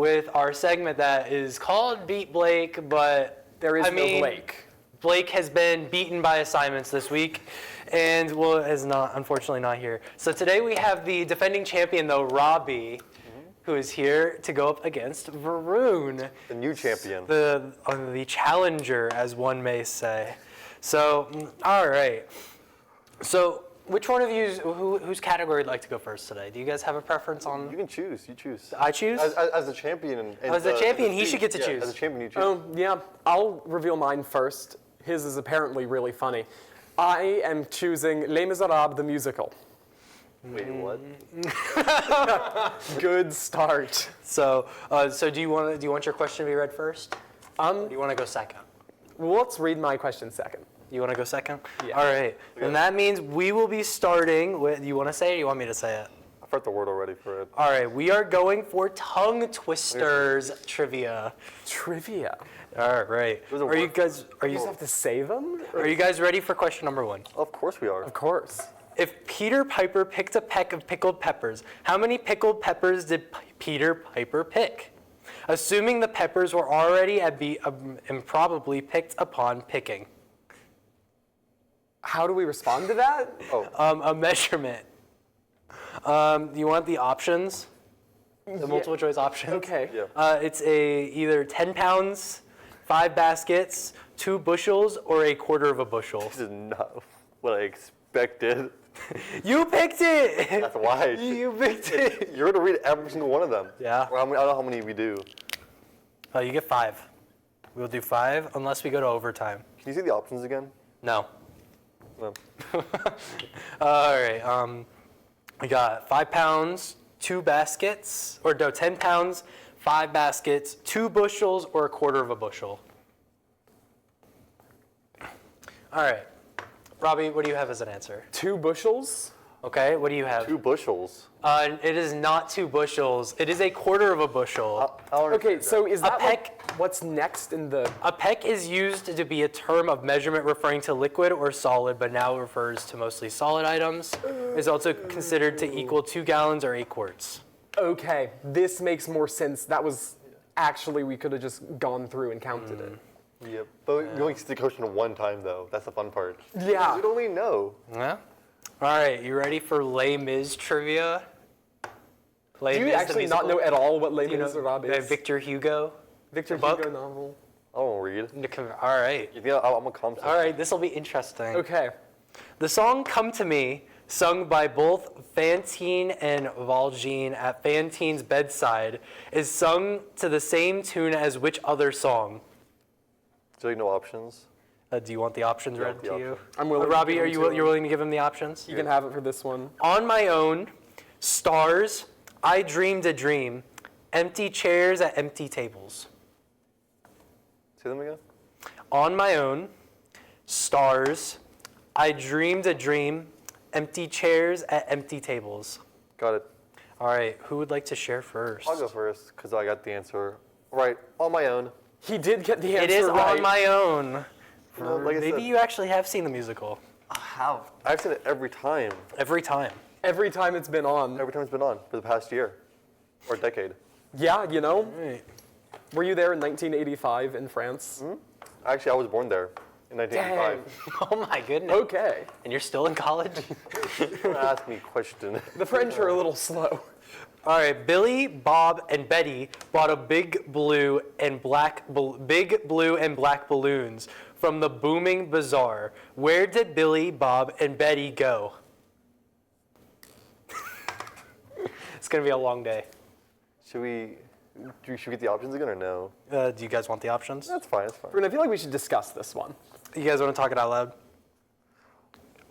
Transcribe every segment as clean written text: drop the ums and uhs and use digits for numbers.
with our segment that is called Beat Blake, but There is no Blake. Blake has been beaten by assignments this week, and is not, unfortunately, not here. So today we have the defending champion, though, Robbie, who is here to go up against Varun, The new champion. the challenger, as one may say. So, all right. So, which one of you, whose category would like to go first today? Do you guys have a preference on? You can choose. You choose. I choose? As the champion. And As the champion, he team. should get to Yeah, choose. As a champion, you choose. Oh, yeah. I'll reveal mine first. His is apparently really funny. I am choosing Les Miserables, the musical. Wait, what? Good start. So, do you want your question to be read first? Or do you want to go second? Well, let's read my question second. You want to go second? Yeah. All right. And that means we will be starting with. You want to say it? Or you want me to say it? I've heard the word already for it. All right. We are going for tongue twisters trivia. Trivia. All right. There's a Are you word. guys? Are You just you? have to say them? Are you guys ready for question number one? Of course we are. Of course. If Peter Piper picked a peck of pickled peppers, how many pickled peppers did Peter Piper pick? Assuming the peppers were already improbably picked upon picking. How do we respond to that? A measurement. You want the options? The multiple choice options? Okay. Yeah. It's either 10 pounds, 5 baskets, 2 bushels, or a quarter of a bushel. This is not what I expected. You picked it! That's why. You picked it! You're going to read every single one of them. Yeah. Or I don't know how many we do. Oh, you get 5. We'll do 5 unless we go to overtime. Can you see the options again? No. No. All right. We got 5 pounds, 2 baskets, or no, 10 pounds, 5 baskets, 2 bushels, or a quarter of a bushel. All right. Robbie, what do you have as an answer? 2 bushels? Okay, what do you have? 2 bushels. It is not 2 bushels. It is a quarter of a bushel. Okay, so is that peck- like what's next in the... A peck is used to be a term of measurement referring to liquid or solid, but now refers to mostly solid items. It's also considered to equal 2 gallons or 8 quarts. Okay, this makes more sense. That was actually, we could have just gone through and counted it. Yep. But you only see the question one time, though. That's the fun part. Yeah. You don't really know. Yeah. All right, you ready for Les Mis trivia? Les Do you Mis, the actually not musical? know at all what Les You know, Miserables is? Victor Hugo. Victor the book? Hugo novel. I don't read. All right. You think I'm a comp? All right, this will be interesting. Okay. The song "Come to Me," sung by both Fantine and Valjean at Fantine's bedside, is sung to the same tune as which other song? So you know options? Do you want the options Yeah, read the to you? options. I'm willing to Robbie, give are them you to you're him. willing to give him the options? You can have it for this one. On My Own, Stars, I Dreamed a Dream, Empty Chairs at Empty Tables. Say them again? On My Own, Stars, I Dreamed a Dream, Empty Chairs at Empty Tables. Got it. All right, who would like to share first? I'll go first because I got the answer right on my own. He did get the answer It is right. On My Own. You know, like I Maybe said, you actually have seen the musical. how? I've seen it every time. Every time. Every time it's been on. Every time it's been on for the past year or decade. Yeah, you know. Right. Were you there in 1985 in France? Actually, I was born there in 1985. Oh my goodness. Okay. And you're still in college? Don't ask me a question. The French are a little slow. All right, Billy, Bob, and Betty bought a big blue and black balloons from the booming bazaar. Where did Billy, Bob, and Betty go? It's gonna be a long day. Should we get the options again or no? Do you guys want the options? That's fine. That's fine. Brune, I feel like we should discuss this one. You guys want to talk it out loud?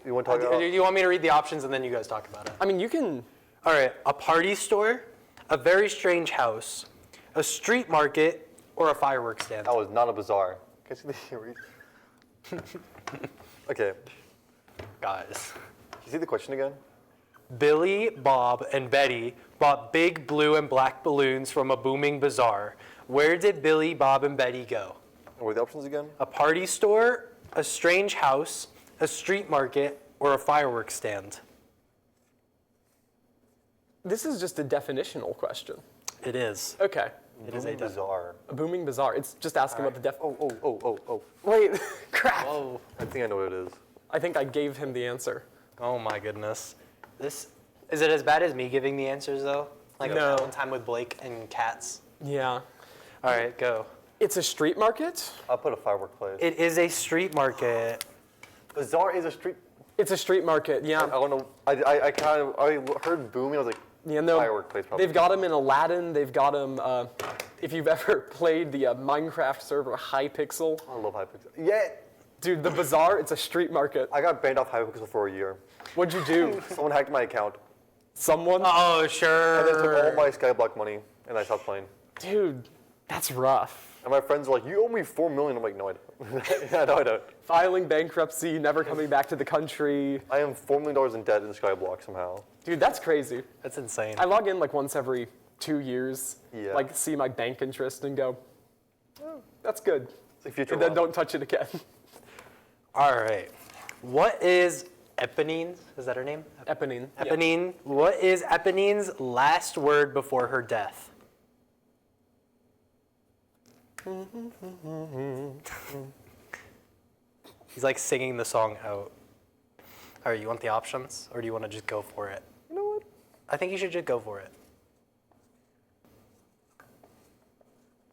You want to talk Do about? you want me to read the options and then you guys talk about it? I mean, you can... All right, a party store, a very strange house, a street market, or a fireworks stand. That was not a bazaar. Can I see the read? Okay. Guys. Can you see the question again? Billy, Bob, and Betty bought big blue and black balloons from a booming bazaar. Where did Billy, Bob, and Betty go? What were the options again? A party store, a strange house, a street market, or a fireworks stand? This is just a definitional question. It is. Okay. It is a Booming Bazaar. A booming bazaar. It's just asking what the def. Oh. Wait, crap. Oh. I think I know what it is. I think I gave him the answer. Oh my goodness. Is it as bad as me giving the answers though? Like No. that one time with Blake and cats. Yeah. All right, go. It's a street market. I'll put a firework place. It is a street market. Bazaar is a street. It's a street market. I Yeah. don't know. I kind of I heard booming. I was like, Yeah. No. firework place probably. They've got them in Aladdin. They've got them. If you've ever played the Minecraft server Hypixel, I love Hypixel. Yeah, dude, the bazaar. It's a street market. I got banned off Hypixel for a year. What'd you do? Someone hacked my account Someone? Oh, and then took all sure. my Skyblock money, and I stopped playing. Dude, that's rough. And my friends were like, "You owe me $4 million." I'm like, "No, I don't." Yeah, no, I don't. Filing bankruptcy, never coming back to the country. I am $4 million in debt in Skyblock somehow. Dude, that's crazy. That's insane. I log in like once every 2 years, Yeah. like see my bank interest and go, oh, that's good. It's like future. And then law. don't touch it again. All right. What is Eponine? Is that her name? Eponine. Yeah. Eponine. What is Eponine's last word before her death? He's like singing the song out. All right, you want the options, or do you want to just go for it? You know what? I think you should just go for it.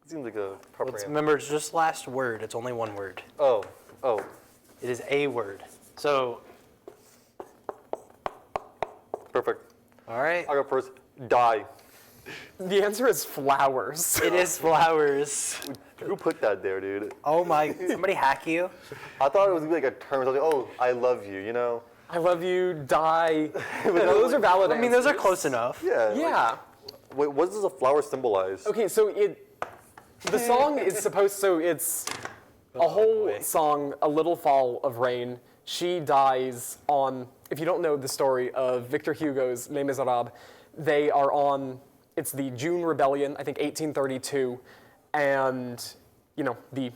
Seems like a proper answer. Remember, it's just last word. It's only one word. Oh. It is a word. So, Perfect. all right. I'll go first. Die. The answer is flowers. It is flowers. Who put that there, dude? Oh my! Somebody hack you? I thought it was gonna be like a term. I was like, "Oh, I love you," you know? I love you, die. Those are valid I mean, those are answers. close enough. Yeah. like, Yeah. wait, what does a flower symbolize? Okay, so the song is supposed, so it's a whole boy. song, A Little Fall of Rain. She dies on, if you don't know the story of Victor Hugo's Les Miserables, they are on, it's the June Rebellion, I think 1832, and, you know, the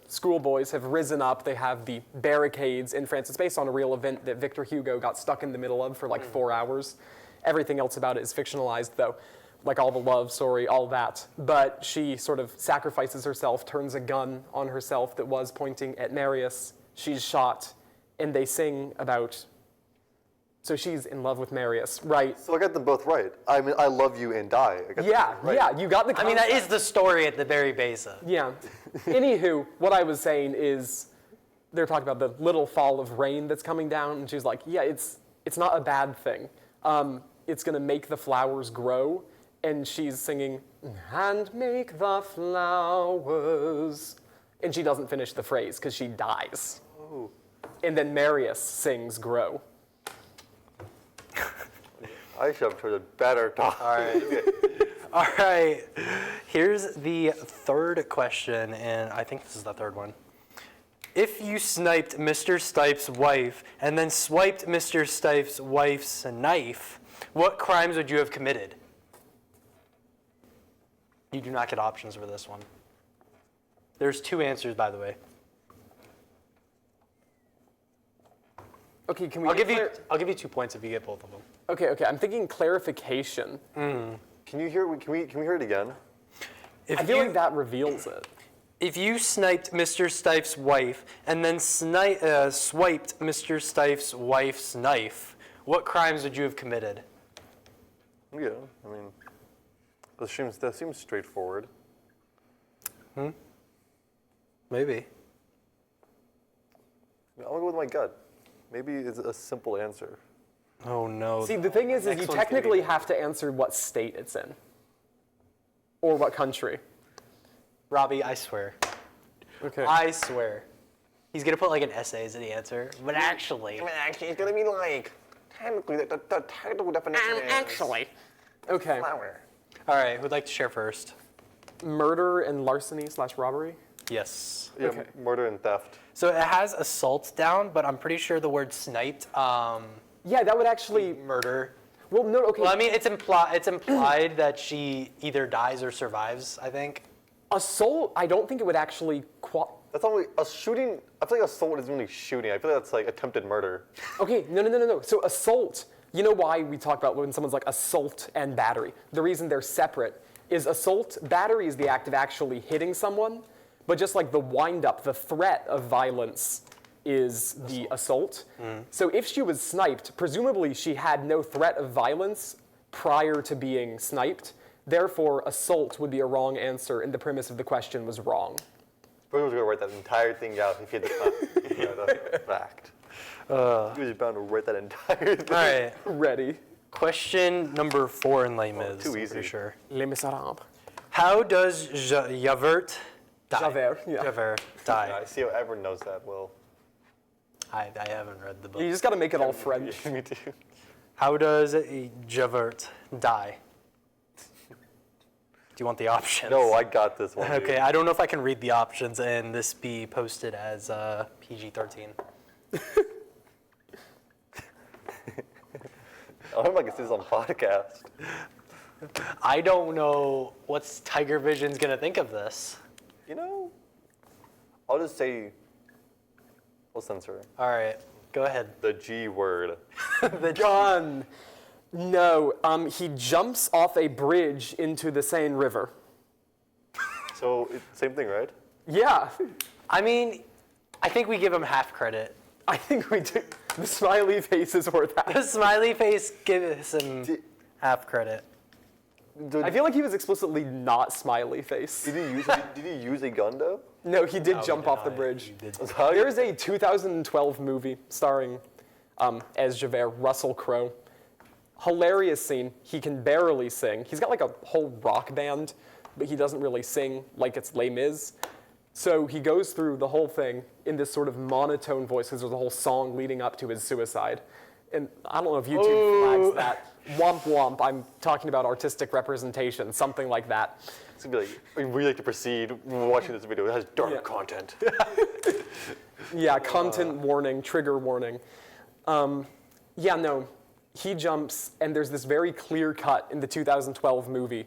schoolboys have risen up, they have the barricades in France. It's based on a real event that Victor Hugo got stuck in the middle of for like 4 hours. Everything else about it is fictionalized though, like all the love story, all that. But she sort of sacrifices herself, turns a gun on herself that was pointing at Marius. She's shot, and they sing about, so she's in love with Marius, right? So I got them both right. I mean, I love you and die. I got them Yeah, right. yeah, you got the I mean, that concept. is the story at the very base of. Yeah. Anywho, what I was saying is, they're talking about the little fall of rain that's coming down, and she's like, yeah, it's not a bad thing. It's gonna make the flowers grow, and she's singing, and make the flowers, and she doesn't finish the phrase because she dies. Oh. And then Marius sings grow. I should have chosen better talk. All right. All right. Here's the third question, and I think this is the third one. If you sniped Mr. Stipe's wife and then swiped Mr. Stipe's wife's knife, what crimes would you have committed? You do not get options for this one. There's 2 answers, by the way. Okay, can we I'll get give you 2 points if you get both of them. Okay, I'm thinking clarification. Can you hear? Can we hear it again? If I feel you, like that reveals it. if you sniped Mr. Stipe's wife and then swiped Mr. Stipe's wife's knife, what crimes would you have committed? Yeah. I mean, that seems straightforward. Maybe. I'm gonna go with my gut. Maybe it's a simple answer. Oh no. See, the thing is Next you one's gonna technically be- have to answer what state it's in. Or what country. Robbie, I swear. Okay. I swear. He's gonna put like an essay as the answer, but actually. Actually, it's gonna be like technically the technical definition Okay. flower. All right, who'd like to share first? Murder and larceny / robbery. Yes. Yeah, Okay. murder and theft. So it has assault down, but I'm pretty sure the word sniped, Yeah, that would actually. murder. Well, no, okay. Well, I mean, it's implied that she either dies or survives, I think. Assault, I don't think it would actually. That's not really a shooting. I feel like assault isn't really shooting. I feel like that's like attempted murder. Okay, no. So assault, you know why we talk about when someone's like assault and battery? The reason they're separate is assault. Battery is the act of actually hitting someone, but just like the wind-up, the threat of violence is the assault. So if she was sniped, presumably she had no threat of violence prior to being sniped. Therefore, assault would be a wrong answer, and the premise of the question was wrong. Bruno was going to write that entire thing out if he had the fact. He was bound to write that entire thing. All right. Ready? Question number 4 in Les Mis. too I'm easy. pretty sure. Les Miserables. How does Javert die? Javert, yeah. Javert Yeah, die. I see how everyone knows that, Will. I haven't read the book. You just gotta make it all French. Me too. How does Javert die? Do you want the options? No, I got this one. Okay, I don't know if I can read the options and this be posted as PG-13. I don't know if I can see this on podcast. I don't know what's Tiger Vision's gonna think of this. You know, I'll just say, we'll censor it. All right, go ahead. The G word. The Gun. No, he jumps off a bridge into the Seine River. So, same thing, right? Yeah, I mean, I think we give him half credit. I think we do. The smiley face is worth The that. smiley face gives him half credit. I feel like he was explicitly not smiley face. Did he use a gun though? No, he did No, jump he off the did not. bridge. He did. There is a 2012 movie starring, as Javert, Russell Crowe. Hilarious scene. He can barely sing. He's got like a whole rock band, but he doesn't really sing like it's Les Mis. So he goes through the whole thing in this sort of monotone voice because there's a whole song leading up to his suicide. And I don't know if YouTube flags that. Womp womp, I'm talking about artistic representation, something like that. It's gonna be like, we really like to proceed watching this video. It has dark Yeah. content. Yeah, content warning, trigger warning. Yeah, no, he jumps, and there's this very clear cut in the 2012 movie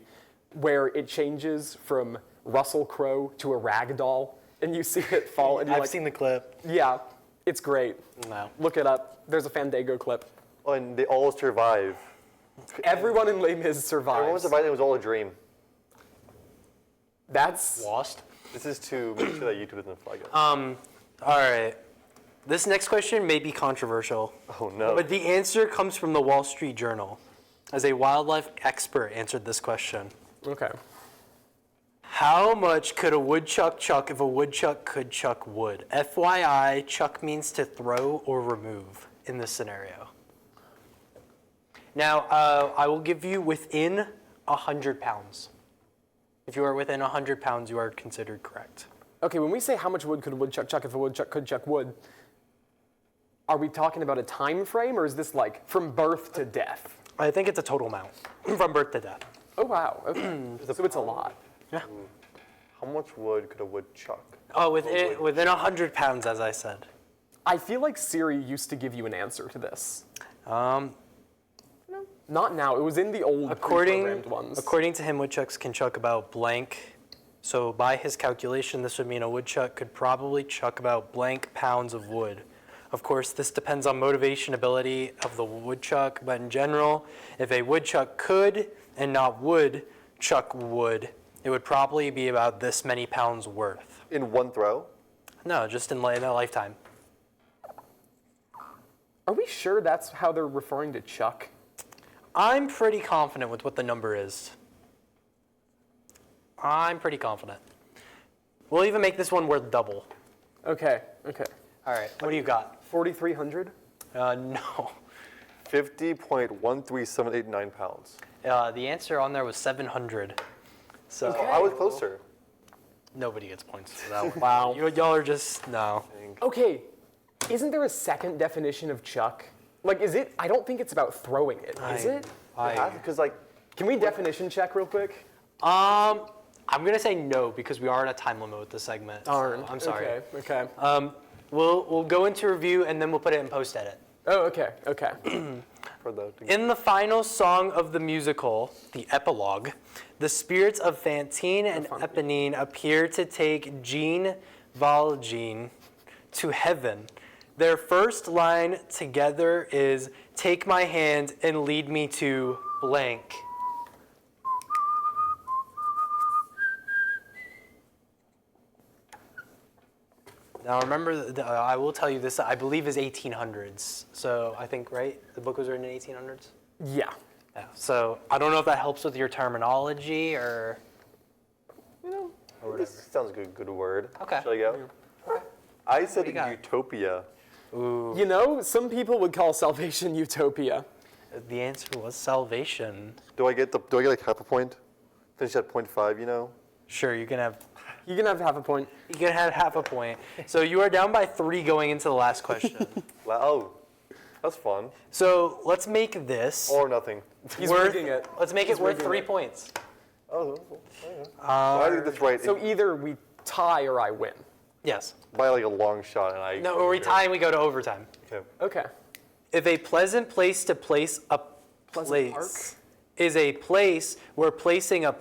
where it changes from Russell Crowe to a rag doll, and you see it fall, and you're I've like, seen the clip. yeah, it's great. No. Look it up. There's a Fandango clip. Oh, and they all survive. Everyone in Les Mis Everyone survives. survived. It was all a dream. That's Lost. This is to make sure that YouTube doesn't flag it. All right. This next question may be controversial, Oh no. but the answer comes from the Wall Street Journal. As a wildlife expert answered this question. okay. How much could a woodchuck chuck if a woodchuck could chuck wood? FYI, chuck means to throw or remove in this scenario. Now, I will give you within 100 pounds. If you are within 100 pounds, you are considered correct. Okay, when we say how much wood could a woodchuck chuck if a woodchuck could chuck wood, are we talking about a time frame, or is this like from birth to death? I think it's a total amount from birth to death. Oh wow. Okay. So it's a lot. Yeah. How much wood could a woodchuck? Oh, within 100 pounds, as I said. I feel like Siri used to give you an answer to this. Um, Not now. It was in the old pre-programmed ones. According to him, woodchucks can chuck about blank. So by his calculation, this would mean a woodchuck could probably chuck about blank pounds of wood. Of course, this depends on motivation ability of the woodchuck, but in general, if a woodchuck could and not would chuck wood, it would probably be about this many pounds worth. In one throw? No, just in a lifetime. Are we sure that's how they're referring to chuck? I'm pretty confident with what the number is. I'm pretty confident. We'll even make this one worth double. Okay. Okay. All right, what do you got? 4,300. No. 50.13789 pounds. The answer on there was 700. So Okay. I was closer. nobody gets points for that one. Wow. Y'all are just, no. Okay. Isn't there a second definition of chuck? Like, is it? I don't think it's about throwing it. Is it? Because like, Can we definition check real quick? I'm gonna say no because we are in a time limit with this segment. so Darn. I'm sorry. Okay. Okay. We'll go into review and then we'll put it in post edit. Oh, okay. Okay. for the In the final song of the musical, the epilogue, the spirits of Fantine and Eponine appear to take Jean Valjean to heaven. Their first line together is, "Take my hand and lead me to blank." Now remember, I will tell you this, I believe is 1800s. So I think, right? The book was written in 1800s? Yeah. Yeah. So I don't know if that helps with your terminology or or whatever. This sounds like a good word. Okay. Shall I go? Okay. I said you got? utopia. Ooh. You know, some people would call salvation utopia. The answer was salvation. Do I get like half a point? Finish at 0.5, you know? Sure, you can have Half a point. half a point. So you are down by 3 going into the last question. Wow, oh, that's fun. So let's make this Or nothing. He's worth. rigging it. Let's make He's it worth rigging 3 it. points. Oh, okay. I think that's right. So either we tie or I win. Yes. By like a long shot, and I. No, or we tie and we go to overtime. Okay. Okay. If a pleasant place to place a Pleasant place is a place where placing a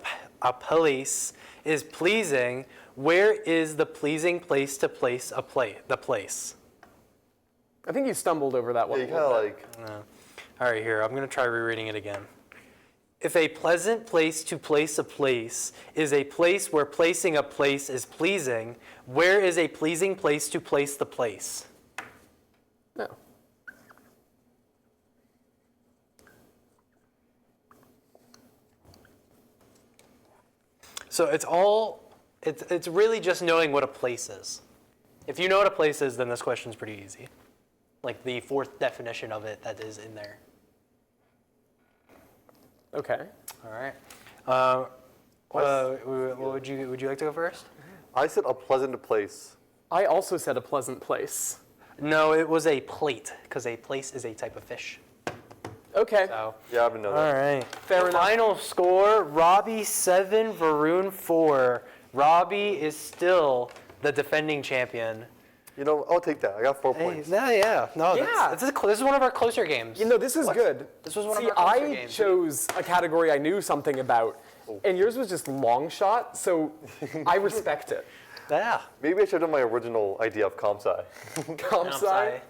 place is pleasing, where is the pleasing place to place the place? I think you stumbled over that one. Yeah, a you kind little of bit. like. All right, here, I'm going to try rereading it again. If a pleasant place to place a place is a place where placing a place is pleasing, where is a pleasing place to place the place? No. So it's really just knowing what a place is. If you know what a place is, then this question's pretty easy. Like the 4th definition of it that is in there. Okay. All right. Would you like to go first? I said a pleasant place. I also said a pleasant place. No, it was a plate, because a place is a type of fish. Okay. So. Yeah, I didn't know All that. right. Fair enough. Final score: Robbie 7, Varun 4. Robbie is still the defending champion. You know, I'll take that. I got 4 Hey, points. yeah. No, Yeah. this is one of our closer games. You know, this is good. This was one of See, our closer I games. chose a category I knew something about, and yours was just long shot, so I respect it. Yeah. Maybe I should have done my original idea of ComSci. Comp sci.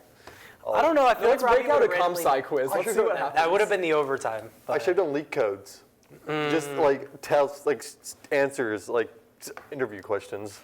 I don't know. I feel Let's like Robbie break out a would've comp randomly- sci quiz. Let's see what happens. That would have been the overtime. I should have done leak codes. Just like tell like answers, like interview questions.